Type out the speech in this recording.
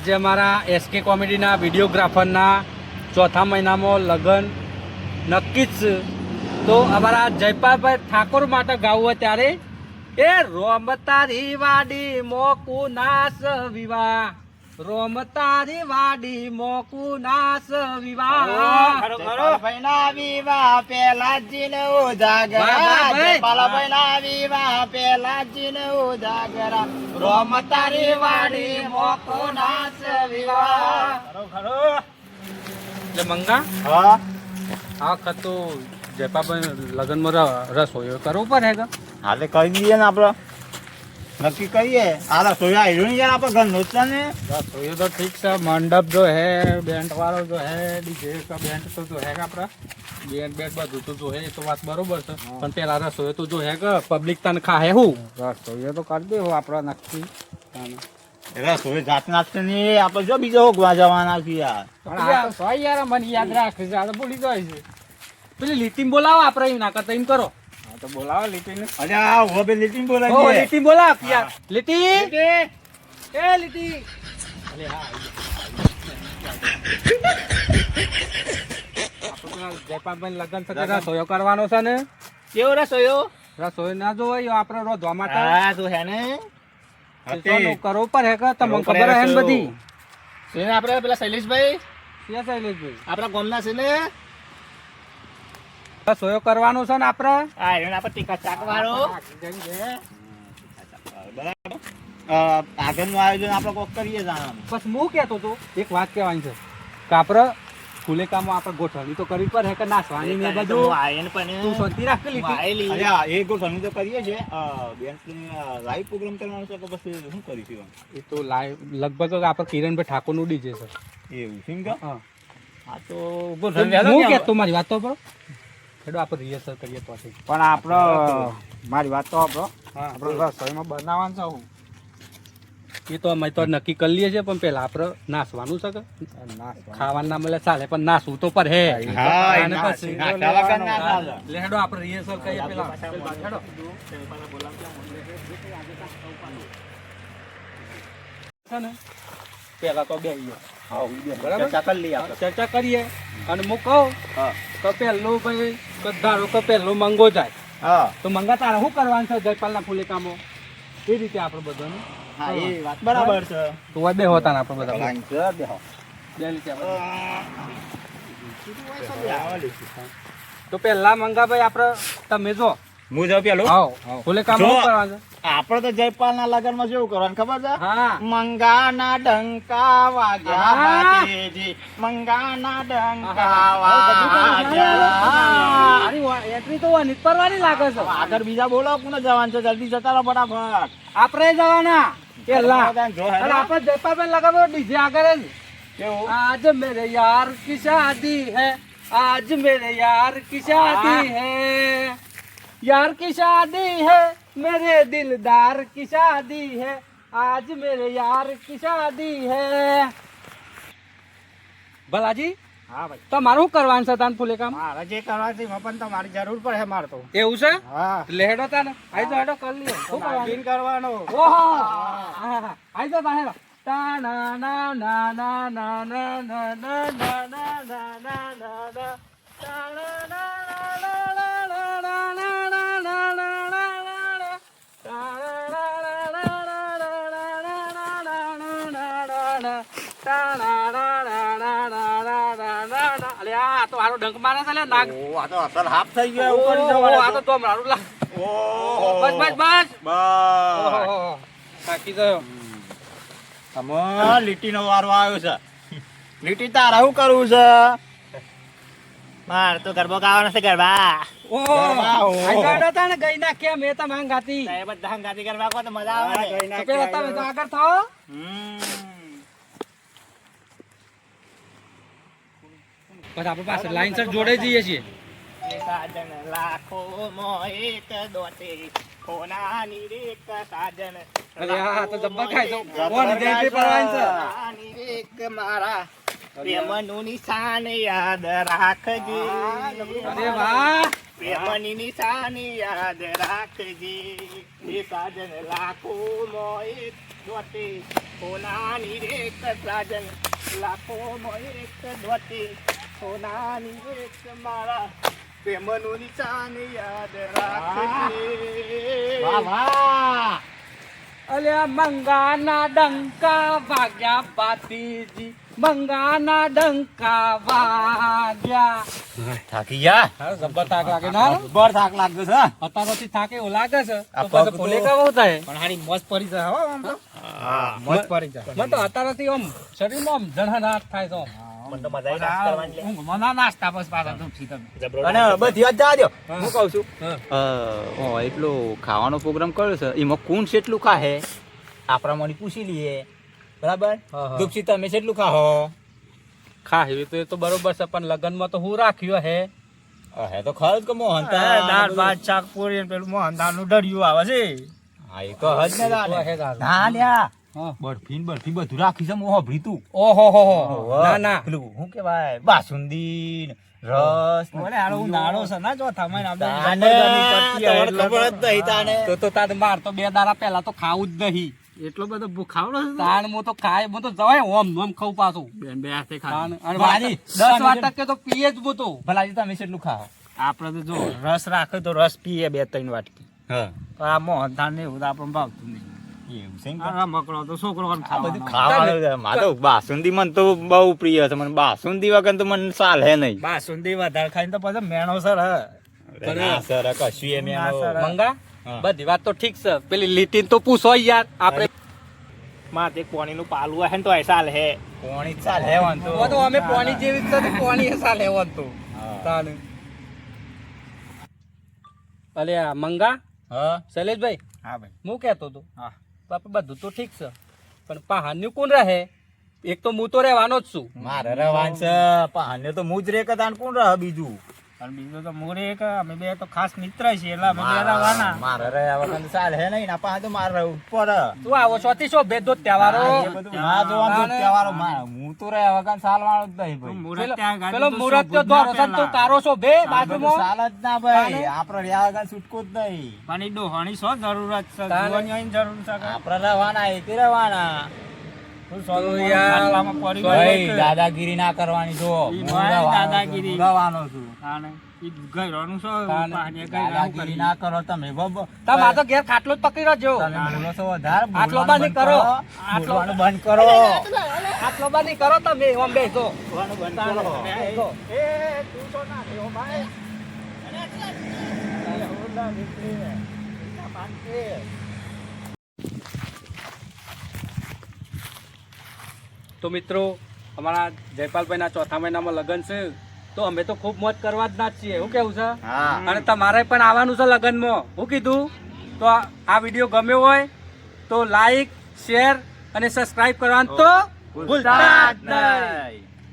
આજે અમારા એસકે કોમેડીના વિડીયોગ્રાફરના ચોથા મહિનામાં લગ્ન નક્કી જ છે. તો અમારા જયપાલભાઈ ઠાકોર માટે ગાવું હોય ત્યારે એ રોમ તારી વાડી મોકુ નાસ વિવાહ, રોમ તારી વાડી મોકુ નાસ વિવાહ. ભાઈના વિવાહ પેલા જીને ઉજાગરા, ભાઈના વિવાહ પેલા જીને ઉજાગરા, રોમ તારી વાડી મોકો નાસ વિવાહ. એટલે મંગા હા આ વખત તો જયપાલભાઈ લગ્નમાં રસોઈ કરવું પડે કે હાલે કહી દઈએ ને આપડે નક્કી કરીએ. આ રસોઈયા આવ્યું ને યાર આપડે ઘર નું ને રસોઈ તો ઠીક છે, મંડપ જો હે, બેન્ટ વાળો જો હે, ડીજે का બેન્ટ તો જો હે કે આપડા બેન્ટ બેટ બધું તો જો હે, એ તો વાત બરોબર છે. પણ પેલા રસોઈ તો જો હે કે પબ્લિક તને ખાહે હું રસોઈ તો કરી દેવું આપડે નક્કી. રસોઈ જાત નાત ની આપડે જો બીજો હોગવા જવાના છીએ યાર. યાર મને યાદ રાખે છે, ભૂલી જાય છે. પેલી લીટીમ બોલાવો આપડે એમ ના કરતા એમ કરો. તો બોલાવો લીટી. અરે આ ઉભો બે લીટી ઓ બોલાવીએ. લીટી બોલાવ યાર. લીટી એ લીટી. અરે હા જયપાલભાઈ લગન સાથે રસોયો કરવાનો છે ને. કેવો રસોયો? રસોઈ ના જોવાય આપણે રોધવા માટે. હા તો હે ને કરવું પડે હે કે તમને ખબર હે ને બધી. એને આપણે પેલા શૈલેષભાઈ ક્યાં શૈલેષભાઈ આપણા ગામના છે ને, રસોયો કરવાનો છે ને આપણે. હા એને આપણે ટીકા ચાક વાળો બરાબર. આગળનું આયોજન આપણે કોક કરીએ જાણ. બસ હું કહેતો હતો એક વાત કહેવાની છે કે આપણે ફુલેકામાં આપણે ગોઠવણી તો કરવી પડે કે નાસવાની ને બધું. તું શાંતિ રાખ કે લીટી. અરે આ એ ગોઠવણી તો કરીએ છે. લાઈવ પ્રોગ્રામ કરવાનો છે કે પછી શું કરીશું? એ તો લાઈવ લગભગ આપણે કિરણભાઈ ઠાકોરનું ડીજે છે. એવું છે એમ કે? હા આ તો હું કહેતો મારી વાત તો બરો હેડો આપણે રિહર્સલ કરીએ પછી. પણ આપણો મારી વાત તો આપણો હા આપણે રસોઈમાં બનાવવાનું છે હું. એ તો અમે તો નક્કી કરી લઈએ છીએ, પણ પેલા આપણે નાસવાનું છે કે ખાવાનું ના મળે ચાલે પણ નાસવું તો પર હે. હા અને પછી એટલે હેડો આપણે રિહર્સલ કરીએ પેલા હેડો. છે ને પેલા તો બેહીએ બરાબર, ચર્ચા કરીએ અને હું કહું તો પહેલું ભાઈ ધારો કે પહેલું મંગો જાય હા તો મંગા તારે શું કરવાનું છે જયપાલના ફુલેકામાં એ રીતે આપણે બધાને. હા એ વાત બરાબર છે. તો હોય બે હોતા ને આપણે બધા લાઈન છે બેહો. બે રીતે આપણે. તો પહેલા મંગાભાઈ આપણે તમે જો હું જાઉં પેલો. આવો ફુલેકામાં શું કરવાનું છે? આપણે તો જયપાલ ના લગન માં જેવું કરવાનું ખબર છે? હા મંગાના ડંકા વાગ્યા હાથેજી, મંગાના ડંકા વાગ્યા. એન્ટ્રી તો વાની પરવાની લાગે છે. આગળ બીજા બોલો કોને જવાનું છે? જલ્દી જતા રહો ફટાફટ. આપણે જવાના પેલા જો હે અને આપણે જયપાલભાઈ લગાવ્યો ડીજે આગળ જ. કેવું? आज मेरे यार की शादी है, आज मेरे यार की शादी है, यार की शादी है, मेरे दिलदार की शादी है, आज मेरे यार की शादी है. ભલાજી હા ભાઈ તમારું શું કરવાનું છે તાન ફુલેકામ? મારે જે કરવાથી પણ તમારી જરૂર પડે મારે તો. એવું છે? હા લેડો તાને આઈ તો હેડો કરી લ્યો. શું કરવાનું? કરવાનો. ઓહો આઈ તો તા હેડો. તા ના ના ના ના ના ના ના ના ના ના ના ના ના ના. તા ના ના ના ના ના ના ના ના ના ના ના ના. તા ના ના ના ના ના ના ના ના ના. તા ના ના ના ના ના ના ના ના. અલે આ તો હારો ડંક મારે છે લે નાગ. ઓ આ તો અસલ હાફ થઈ ગયો એવું કરી ઓહો, દેવાનું. આ તો મારું લાગ. ઓહો બસ બસ બસ. બસ ઓહો થાકી ગયો. આમાં લીટીનો વારો આવ્યો છે. લીટી તારે શું કરવું છે? મારે તો ગરબો ગાવાનો છે. ગરબા ઓહો ગરબા, ઓહો. આઈ ગાડો તા ને ગઈ ના કેમ એ તો માંગ ગાતી. એ બધા હંગાતી ગરબા કો તો મજા આવે ને. તો પેલા તમે તો આગળ થાઓ. બસ આપણે પાસે લાઈનસર જોડે જઈએ છીએ. સાજન લાખો માં એક દોતે કોનાની રેક સાજન. અરે આ તો જબ્બર ખાય તો કોણ જયંતિ પરવાન છે. કોનાની રેક મારા પ્રેમનું નિશાન યાદ રાખજે. અરે વાહ પ્રેમની નિશાની યાદ રાખજે એ સાજન લાખોમાં એક દોતી સોનાની એક સાજન લાખોમાં એક દોતી સોનાની એક મારા પ્રેમનું નિશાની યાદ રાખજે વાહ અલ્યા મંગાના ડંકા વાગ્યા પાતીજી મંગાના ડંકા વાગ્યા થાકી ગયા હા જબ્બર થાક લાગે ના બર થાક લાગતો છે અત્યારથી થાક એવું લાગે છે આ તો પગ પછી ભૂલે કેવો થાય પણ હારી મોજ પડી જાય હો આમ તો હા મોજ પડી જાય મને તો અત્યારથી આમ શરીરમાં આમ જણહનાટ થાય છે આમ. મને તો મજા આવી નાસ્તા કરવાની લે. ઊંઘમાં ના નાસ્તા બસ પાછા દુખી તમે અને બધી વાત જવા દો હું કહું છું હા. એટલો ખાવાનો પ્રોગ્રામ કર્યો છે એમાં કોણ કેટલું ખાહે આપણા મને પૂછી લઈએ બરાબર હા, હા. દુખી તમે કેટલું ખાહો ખા એવી તો એ તો બરોબર છે પણ લગ્નમાં તો હું રાખ્યો હે હે તો ખરું જ કે મોહન દાળ ભાત શાક પૂરી ને પેલું મોહનદાળનું ડરિયું આવે છે હા એ તો હજ ને એ તો હે દાદા. દાદા. ના લ્યા હા. બરફી ને બરફી બધું રાખી છે મોહ ભરીતું ઓહો હો હો. ના ના પેલું શું કેવાય બાસુંદી ને રસ ને ઓલે હાલો ઉનાળો છે ને ચોથા મહિના તાને તમને ખબર જ નહીં તાને તો તાર માર તો 2 દાડા પહેલા તો ખાવું જ નહીં એટલો બધો ભૂખાવડો છે તાણ હું તો ખાય હું તો જવાય ઓમ નોમ ખાઉં પાછું બેન બે હાથે તાણ. અને મારી 10 વાટકે તો પીએ જ હું તો ભલાજી તમે કેટલું ખાઓ આપડે તો જો રસ રાખે તો રસ પીએ 2-3 વાટકી હા પણ આ મોહનદાળ ને એવું તો આપણને ભાવતું નહીં એવું છે ને? આ રમકડો તો છોકરો આ બધું ખાવાનું છે. મારે તો બાસુંદી મને તો બહુ પ્રિય છે મને બાસુંદી વગર તો મને ચાલે નહીં બાસુંદી વધારે ખાઈને તો પછી મેણો સર પણ ના સર કશું એમ ના સર. મંગા હા. બધી વાત તો ઠીક છે પેલી લીટી તો પૂછો યાર આપણે માથે પાણીનું પાલું હે ને તો એ ચાલે હે પોણી ચાલે વાંધો ઓ તો અમે પાણી જેવી જ છે પાણી એ સાલે હોત તો હા. તાણ અલે આ મંગા હા શૈલેષભાઈ હા ભાઈ હું કહેતો હતો હા બાપા બધું તો ઠીક છે પણ પહાડનું કોણ રહે એક તો હું તો રહેવાનો જ છું મારે રવાન છે પહાને તો મુજ રે કદાન કોણ રહ બીજું અને બીજું તો મોરે એક અમે બે તો ખાસ મિત્ર છીએ એટલે અમે બે રહેવાના મારે રે આ વખત ચાલે હે નહીં ના પાસે તો મારે રહેવું પડે તું આવો છોથી શો ભેદ દો તહેવારો હા, એ બધું ના જોવાનું તો તહેવારો હું તો રે આ વખત ચાલવાનો જ નહીં ભાઈ મુરત ત્યાં ગાડી પેલો તો મુરત શોભું જ તો ના ધોરો છે ને તું પહેલા. તારો છો બે આ બધું બાજુમાં ચાલ જ ના ભાઈ આપડે રહ્યા વગર છૂટકો જ નહીં પણ એ ડોહાની શું જરૂરત છે તાને. જુવાનીઓની જરૂર છે કે? આપડે રહેવાના એ તે રહેવાના તું તો સોનું યાર, ખાટલામાં પડી ભાઈ ગયું. દાદાગીરી ના કરવાની જો ઈ હું ભાઈ રહેવાનો છું, દાદાગીરી. હું રહેવાનો છું તાને. ઈ ઘરવાનું શું? તાને. પાણી કઈ આવું દાદાગીરી કરી. ના કરો તમે તમે આ તો ઘેર ખાટલો જ પકડી રાખજો તમે બોલો છો વધારે આટલો બોલવાનું બાની બંધ કરો. બોલવાનું બંધ કરો ખાટલો બાની કરો તમે ઓમ બેસો બોલવાનું બંધ તાને. કરો બેસો. એ, તું તો ના રહ્યો ભાઈ. અરે, ઓલા દીકરી. આ ભાનકી. તો મિત્રો અમારા જયપાલભાઈના ચોથા મહિનામાં લગ્ન છે તો અમે તો ખૂબ મોજ કરવા જ ના જ છીએ શું કેવું છે હા અને તમારે પણ આવવાનું છે લગ્નમાં હું કીધું તો આ વિડીયો ગમ્યો હોય તો લાઈક શેર અને સબસ્ક્રાઇબ કરવાનું તો ભૂલતા જ નહીં.